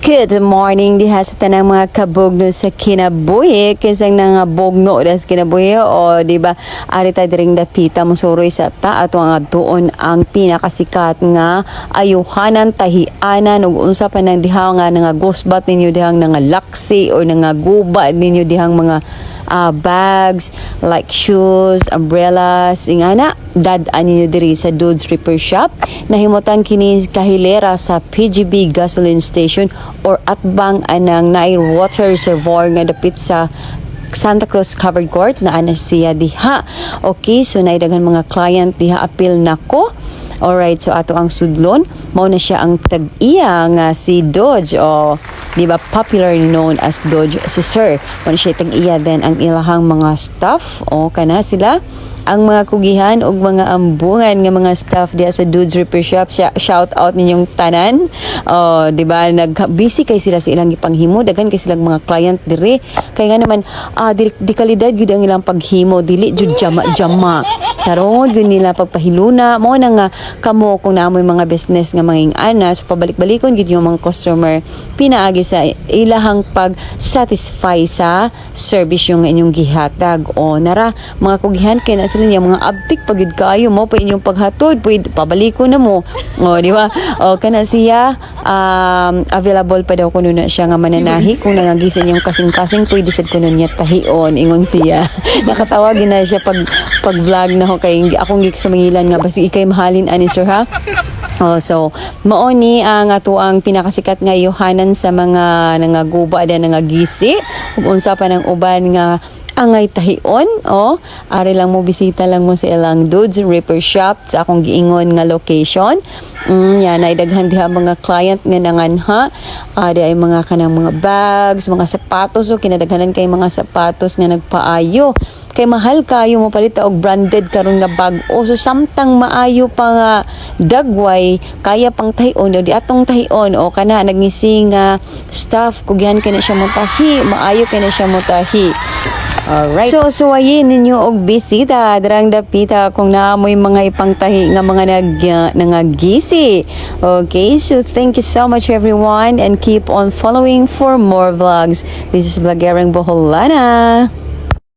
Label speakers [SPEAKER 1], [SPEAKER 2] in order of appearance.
[SPEAKER 1] Good morning diha sa tanang mga kabugno sa kinabuhi kisang nga bugno sa kinabuhi o di ba ari ta diring dapita mosuroy sa ta ato nga doon ang pinakasikat nga ayuhanan tahianan ug unsa pa nang diha nga gusbat ninyo dihang nga laksi o nga guba ninyo dihang mga bags like shoes, umbrellas, ingana dad-an ninyo diri sa Dudes Repair Shop. Nahimutan kini kahilera sa PGB gasoline station or atbang anang naay water reservoir nga dapit sa Santa Cruz Covered Court na ana siya diha. Okay, so naidaghan mga client diha apil nako. Alright, so ato ang sudlon mao na siya ang tag-iya nga si Dodge o di ba popularly known as Dodge si Sir. Mao na siya tag-iya then ang ilahang mga staff o kana sila ang mga kugihan ug mga ambungan nga mga staff diha sa Dudes Repair Shop. Shout out ninyong tanan. Di ba nag-busy kay sila sa ilang gipanghimo, daghan kay silang mga client diri. Kay nga naman di kalidad gyud ang ilang paghimo, dili jud jama. Tarong gyud nila pagpahiluna mao na nga kamo kung naamoy mga business nga mga anas pabalik-balikon gyud yung mga customer pinaagi sa ilahang pag-satisfy sa service yung inyong gihatag o nara mga kugihan kay na sila niya mga abtik pagid kayo mo pa inyong paghatod pwede pabaliko na mo o di ba o kana siya available pa daw kuno na siya nga mananahi kung nangagisan yung kasing-kasing pwede sad kuno niya tahion ingon siya nakatawa gina siya pag-vlog na ho kay akong giksumangilan nga basi ikay mahalin ani sir ha. So mao ni ang ato ang pinakasikat nga yohanan sa mga nangaguba da nangagisi ug unsa pa nang uban nga angay tahion ari lang mo bisita lang mo sa ilang Dudes Repair Shop sa akong giingon nga location. Yan ay daghan diha mga client nga nanganha di ay mga kanang mga bags mga sapatos o kinadaghanan kay mga sapatos nga nagpaayo kay mahal kayo mo palita og branded karon nga bag o so samtang maayo pa nga dagway kaya pang tahion di atong tahion o kana nagmising staff kugihan kay na siya motahi maayo kay na siya motahi. Alright. So suwayin ninyo og bisita darang dapita kung naamoy mga ipangtahi nga mga nangagisi. Okay, so thank you so much everyone and keep on following for more vlogs. This is Vlogerang Boholana.